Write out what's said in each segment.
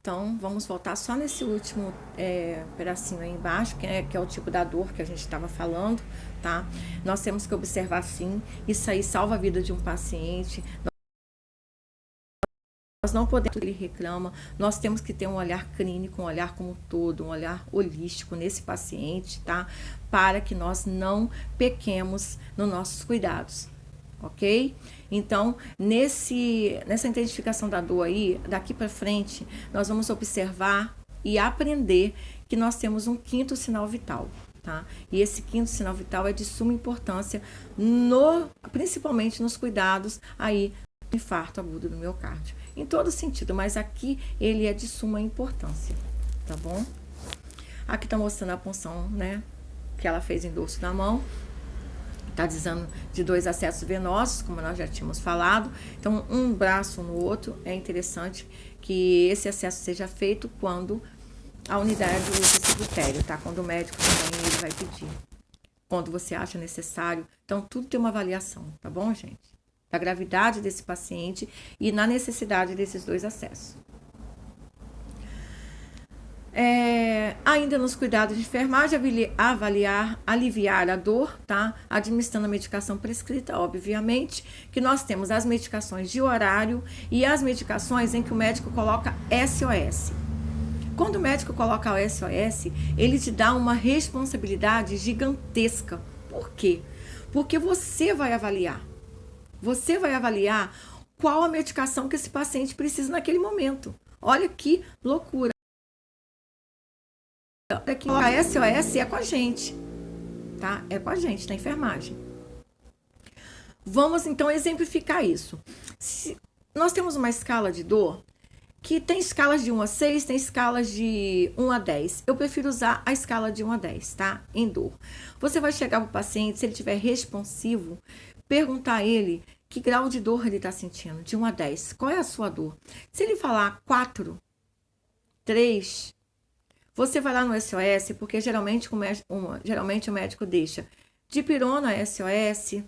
Então, vamos voltar só nesse último pedacinho aí embaixo, que é o tipo da dor que a gente estava falando, tá? Nós temos que observar sim, isso aí salva a vida de um paciente. Nós não podemos, ele reclama, nós temos que ter um olhar clínico, um olhar como um todo, um olhar holístico nesse paciente, tá? Para que nós não pequemos nos nossos cuidados, ok? Então, nessa identificação da dor aí, daqui para frente, nós vamos observar e aprender que nós temos um quinto sinal vital, tá? E esse quinto sinal vital é de suma importância, principalmente nos cuidados aí do infarto agudo do miocárdio. Em todo sentido, mas aqui ele é de suma importância, tá bom? Aqui tá mostrando a punção, né, que ela fez em dorso da mão. Tá dizendo de 2 acessos venosos, como nós já tínhamos falado. Então, um braço no outro, é interessante que esse acesso seja feito quando a unidade usa esse critério, tá? Quando o médico também ele vai pedir. Quando você acha necessário. Então, tudo tem uma avaliação, tá bom, gente? Da gravidade desse paciente e na necessidade desses 2 acessos. Ainda nos cuidados de enfermagem, aliviar a dor, tá? Administrando a medicação prescrita, obviamente, que nós temos as medicações de horário e as medicações em que o médico coloca SOS. Quando o médico coloca o SOS, ele te dá uma responsabilidade gigantesca. Por quê? Porque você vai avaliar. Você vai avaliar qual a medicação que esse paciente precisa naquele momento. Olha que loucura. Que a SOS é com a gente, tá? É com a gente, na enfermagem. Vamos então exemplificar isso. Nós temos uma escala de dor que tem escalas de 1 a 6, tem escalas de 1 a 10. Eu prefiro usar a escala de 1 a 10, tá? Em dor. Você vai chegar para o paciente, se ele estiver responsivo, perguntar a ele que grau de dor ele está sentindo, de 1 a 10. Qual é a sua dor? Se ele falar 4, 3... Você vai lá no SOS, porque geralmente o médico deixa dipirona SOS,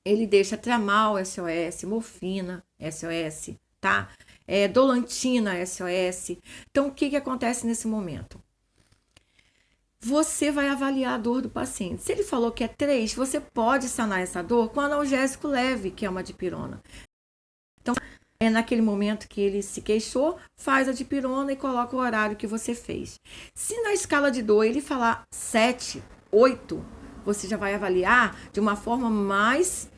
ele deixa tramal SOS, morfina SOS, tá? Dolantina SOS. Então, o que acontece nesse momento? Você vai avaliar a dor do paciente. Se ele falou que é 3, você pode sanar essa dor com analgésico leve, que é uma dipirona. Então, naquele momento que ele se queixou, faz a dipirona e coloca o horário que você fez. Se na escala de dor ele falar 7, 8, você já vai avaliar de uma forma mais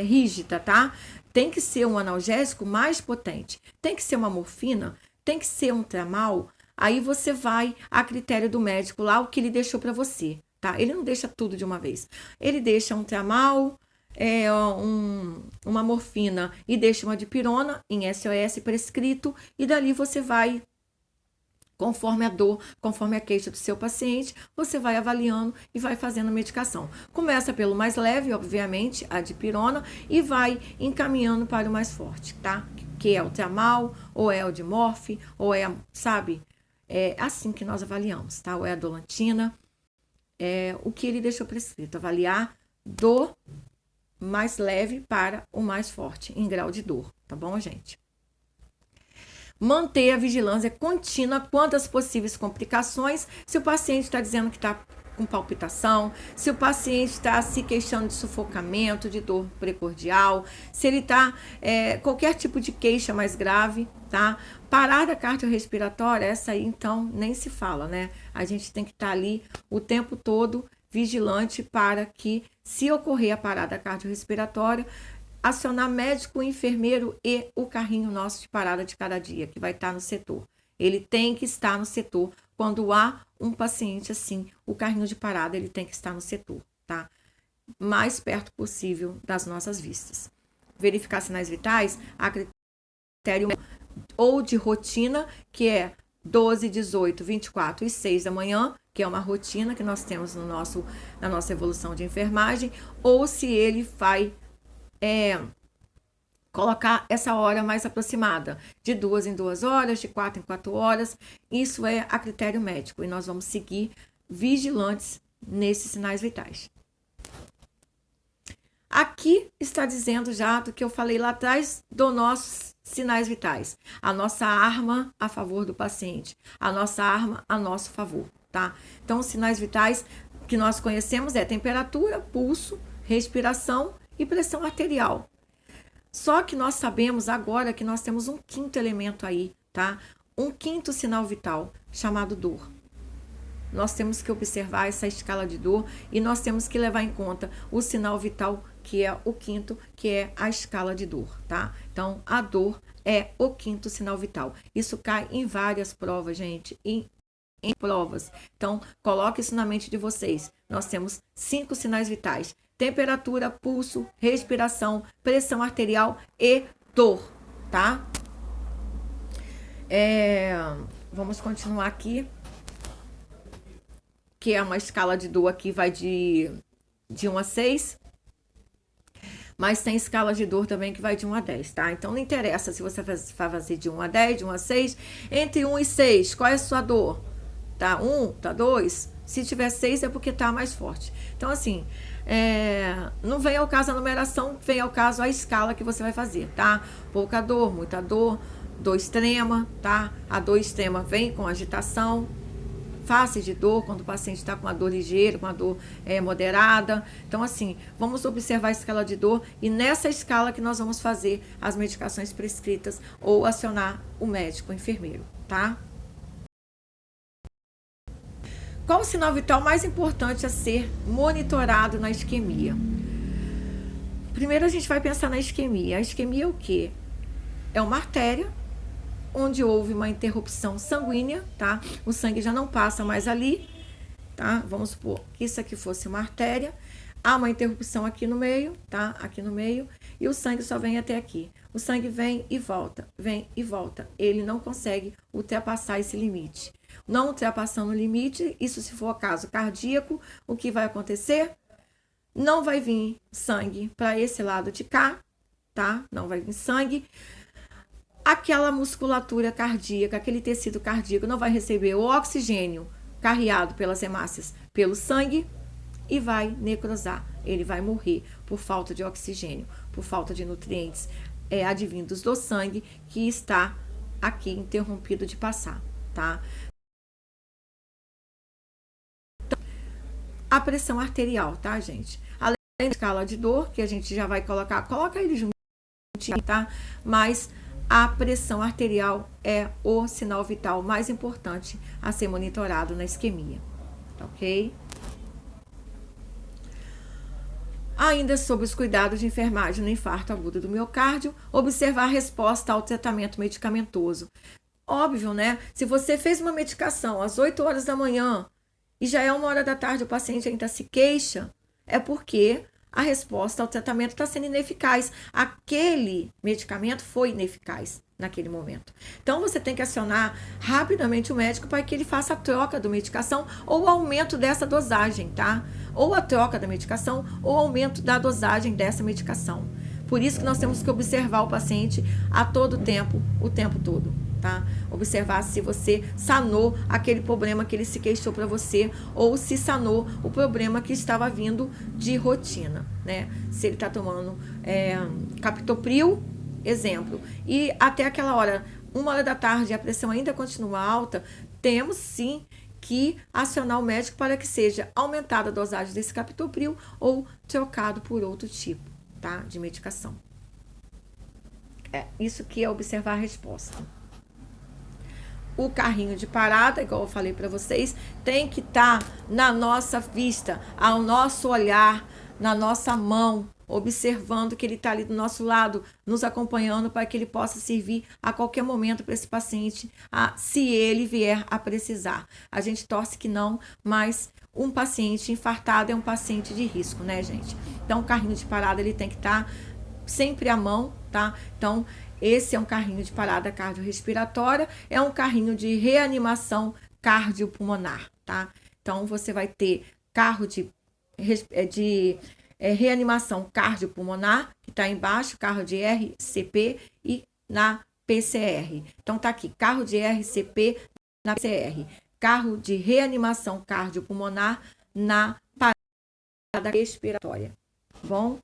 rígida, tá? Tem que ser um analgésico mais potente. Tem que ser uma morfina, tem que ser um tramal. Aí você vai a critério do médico lá, o que ele deixou para você, tá? Ele não deixa tudo de uma vez. Ele deixa um tramal, uma morfina e deixa uma dipirona em SOS prescrito, e dali você vai, conforme a dor, conforme a queixa do seu paciente, você vai avaliando e vai fazendo a medicação. Começa pelo mais leve, obviamente, a dipirona, e vai encaminhando para o mais forte, tá? Que é o tramal, ou é o dimorf, ou sabe? É assim que nós avaliamos, tá? Ou é a dolantina, o que ele deixou prescrito, avaliar do mais leve para o mais forte em grau de dor, tá bom, gente? Manter a vigilância contínua quanto às possíveis complicações. Se o paciente está dizendo que está com palpitação, se o paciente está se queixando de sufocamento, de dor precordial, se ele está qualquer tipo de queixa mais grave, tá? Parada cardiorrespiratória, essa aí então nem se fala, né? A gente tem que estar ali o tempo todo vigilante para que, se ocorrer a parada cardiorrespiratória, acionar médico, enfermeiro e o carrinho nosso de parada de cada dia, que vai estar no setor. Ele tem que estar no setor. Quando há um paciente assim, o carrinho de parada, ele tem que estar no setor, tá? Mais perto possível das nossas vistas. Verificar sinais vitais, a critério ou de rotina, que é 12, 18, 24 e 6 da manhã, que é uma rotina que nós temos na nossa evolução de enfermagem, ou se ele vai colocar essa hora mais aproximada, de 2 em 2 horas, de 4 em 4 horas. Isso é a critério médico, e nós vamos seguir vigilantes nesses sinais vitais. Aqui está dizendo já do que eu falei lá atrás dos nossos sinais vitais. A nossa arma a favor do paciente, a nossa arma a nosso favor, tá? Então, os sinais vitais que nós conhecemos é temperatura, pulso, respiração e pressão arterial. Só que nós sabemos agora que nós temos um quinto elemento aí, tá? Um quinto sinal vital, chamado dor. Nós temos que observar essa escala de dor e nós temos que levar em conta o sinal vital, que é o quinto, que é a escala de dor, tá? Então, a dor é o quinto sinal vital. Isso cai em várias provas, gente, em provas. Então, coloque isso na mente de vocês. Nós temos 5 sinais vitais: temperatura, pulso, respiração, pressão arterial e dor, tá? Vamos continuar aqui, que é uma escala de dor aqui, vai de 1 a 6. Mas tem escala de dor também que vai de 1 a 10, tá? Então não interessa se você vai fazer de 1 a 10, de 1 a 6. Entre 1 e 6, qual é a sua dor? Tá 1, tá 2? Se tiver 6 é porque tá mais forte. Então assim, não vem ao caso a numeração, vem ao caso a escala que você vai fazer, tá? Pouca dor, muita dor, dor extrema, tá? A dor extrema vem com agitação, face de dor, quando o paciente está com uma dor ligeira, com uma dor moderada. Então, assim, vamos observar a escala de dor e nessa escala que nós vamos fazer as medicações prescritas ou acionar o médico, o enfermeiro, tá? Qual o sinal vital mais importante a ser monitorado na isquemia? Primeiro a gente vai pensar na isquemia. A isquemia é o quê? É uma artéria onde houve uma interrupção sanguínea, tá? O sangue já não passa mais ali, tá? Vamos supor que isso aqui fosse uma artéria, há uma interrupção aqui no meio, tá? Aqui no meio, e o sangue só vem até aqui. O sangue vem e volta, ele não consegue ultrapassar esse limite. Não ultrapassando o limite, isso se for caso cardíaco, o que vai acontecer? Não vai vir sangue para esse lado de cá, tá? Não vai vir sangue. Aquela musculatura cardíaca, aquele tecido cardíaco não vai receber o oxigênio carreado pelas hemácias pelo sangue e vai necrosar. Ele vai morrer por falta de oxigênio, por falta de nutrientes advindos do sangue que está aqui interrompido de passar, tá? Então, a pressão arterial, tá, gente? Além da escala de dor, que a gente já vai coloca ele juntinho, tá? Mas a pressão arterial é o sinal vital mais importante a ser monitorado na isquemia, ok? Ainda sobre os cuidados de enfermagem no infarto agudo do miocárdio, observar a resposta ao tratamento medicamentoso. Óbvio, né? Se você fez uma medicação às 8 horas da manhã e já é 1 hora da tarde, o paciente ainda se queixa, é porque a resposta ao tratamento está sendo ineficaz. Aquele medicamento foi ineficaz naquele momento. Então, você tem que acionar rapidamente o médico para que ele faça a troca da medicação ou o aumento dessa dosagem, tá? Ou a troca da medicação ou o aumento da dosagem dessa medicação. Por isso que nós temos que observar o paciente a todo tempo, o tempo todo, tá? Observar se você sanou aquele problema que ele se queixou para você ou se sanou o problema que estava vindo de rotina, né? Se ele está tomando captopril, exemplo, e até aquela hora, 1 hora da tarde, a pressão ainda continua alta, temos sim que acionar o médico para que seja aumentada a dosagem desse captopril ou trocado por outro tipo, tá, de medicação. Isso que é observar a resposta. O carrinho de parada, igual eu falei para vocês, tem que estar na nossa vista, ao nosso olhar, na nossa mão, observando que ele está ali do nosso lado, nos acompanhando para que ele possa servir a qualquer momento para esse paciente, se ele vier a precisar. A gente torce que não, mas um paciente infartado é um paciente de risco, né, gente? Então, o carrinho de parada ele tem que estar sempre à mão, tá? Então, esse é um carrinho de parada cardiorrespiratória, é um carrinho de reanimação cardiopulmonar, tá? Então, você vai ter carro de reanimação cardiopulmonar, que está embaixo, carro de RCP e na PCR. Então, tá aqui, carro de RCP na PCR, carro de reanimação cardiopulmonar na parada respiratória, bom?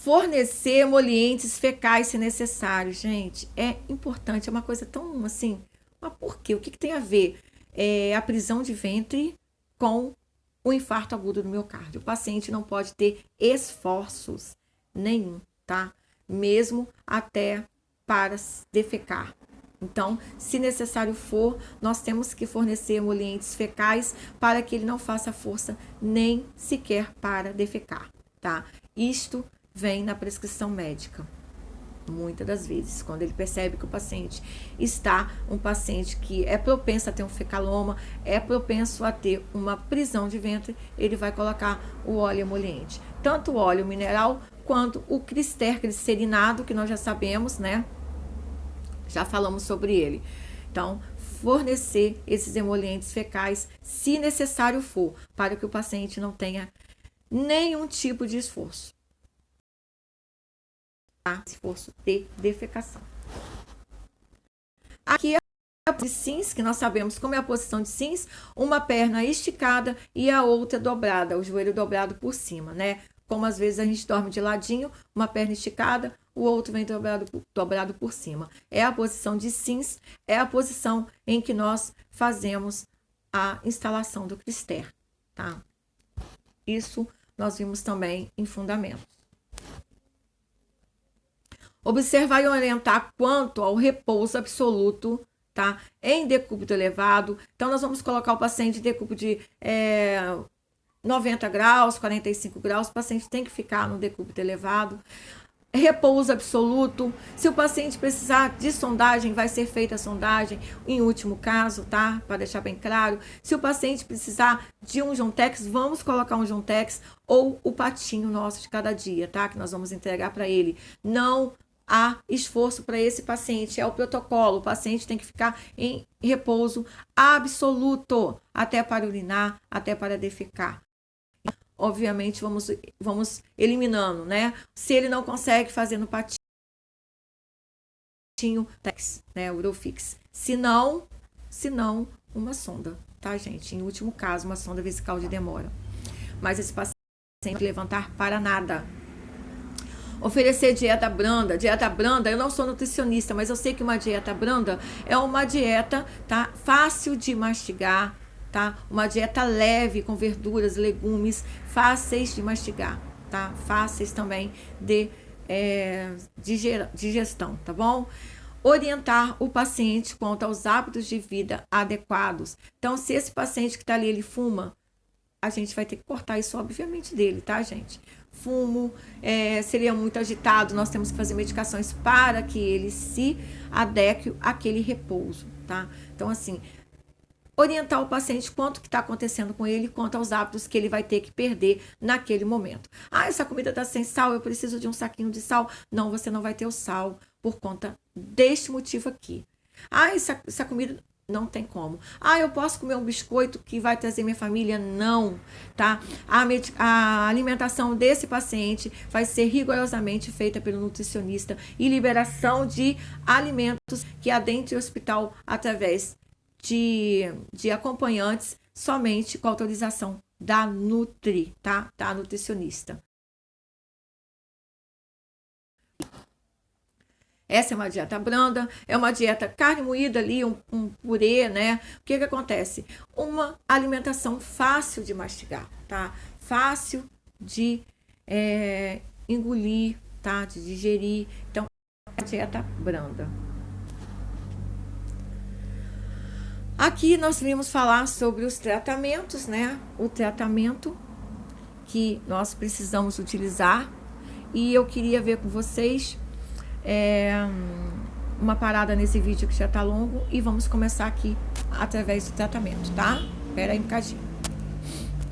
Fornecer emolientes fecais se necessário. Gente, é importante, é uma coisa tão assim, mas por quê? O que tem a ver a prisão de ventre com o infarto agudo do miocárdio? O paciente não pode ter esforços nenhum, tá? Mesmo até para defecar. Então, se necessário for, nós temos que fornecer emolientes fecais para que ele não faça força nem sequer para defecar, tá? Isto vem na prescrição médica. Muitas das vezes, quando ele percebe que o paciente está um paciente que é propenso a ter um fecaloma, é propenso a ter uma prisão de ventre, ele vai colocar o óleo emoliente. Tanto o óleo mineral quanto o Crister glicerinado, que nós já sabemos, né? Já falamos sobre ele. Então, fornecer esses emolientes fecais, se necessário for, para que o paciente não tenha nenhum tipo de esforço. Esforço de defecação. Aqui é a de Sims, que nós sabemos como é a posição de Sims, uma perna esticada e a outra dobrada, o joelho dobrado por cima, né? Como às vezes a gente dorme de ladinho, uma perna esticada, o outro vem dobrado por cima. É a posição de Sims, é a posição em que nós fazemos a instalação do Crister, tá? Isso nós vimos também em fundamentos. Observar e orientar quanto ao repouso absoluto, tá? Em decúbito elevado. Então, nós vamos colocar o paciente em decúbito de 90 graus, 45 graus. O paciente tem que ficar no decúbito elevado. Repouso absoluto. Se o paciente precisar de sondagem, vai ser feita a sondagem em último caso, tá? Para deixar bem claro. Se o paciente precisar de um Jontex, vamos colocar um Jontex ou o patinho nosso de cada dia, tá? Que nós vamos entregar para ele. Não há esforço para esse paciente, é o protocolo. O paciente tem que ficar em repouso absoluto, até para urinar, até para defecar. Obviamente, vamos eliminando, né? Se ele não consegue fazer no patinho, né? Urofix. Se não, uma sonda, tá, gente? Em último caso, uma sonda vesical de demora. Mas esse paciente tem que levantar para nada. Oferecer dieta branda. Dieta branda, eu não sou nutricionista, mas eu sei que uma dieta branda é uma dieta, tá? Fácil de mastigar, tá? Uma dieta leve, com verduras, legumes, fáceis de mastigar, tá? Fáceis também de digestão, tá bom? Orientar o paciente quanto aos hábitos de vida adequados. Então, se esse paciente que está ali, ele fuma, a gente vai ter que cortar isso, obviamente, dele, tá, gente? Fumo, seria muito agitado, nós temos que fazer medicações para que ele se adeque àquele repouso, tá? Então, assim, orientar o paciente quanto que está acontecendo com ele, quanto aos hábitos que ele vai ter que perder naquele momento. Ah, essa comida está sem sal, eu preciso de um saquinho de sal. Não, você não vai ter o sal por conta deste motivo aqui. Ah, essa comida não tem como. Ah, eu posso comer um biscoito que vai trazer minha família? Não, tá? A alimentação desse paciente vai ser rigorosamente feita pelo nutricionista e liberação de alimentos que adentre o hospital através de acompanhantes somente com autorização da Nutri, tá? Da nutricionista. Essa é uma dieta branda, é uma dieta carne moída ali, um purê, né? O que acontece? Uma alimentação fácil de mastigar, tá? Fácil de engolir, tá? De digerir. Então, é uma dieta branda. Aqui nós vimos falar sobre os tratamentos, né? O tratamento que nós precisamos utilizar. E eu queria ver com vocês uma parada nesse vídeo que já tá longo e vamos começar aqui através do tratamento, tá? Espera aí um bocadinho.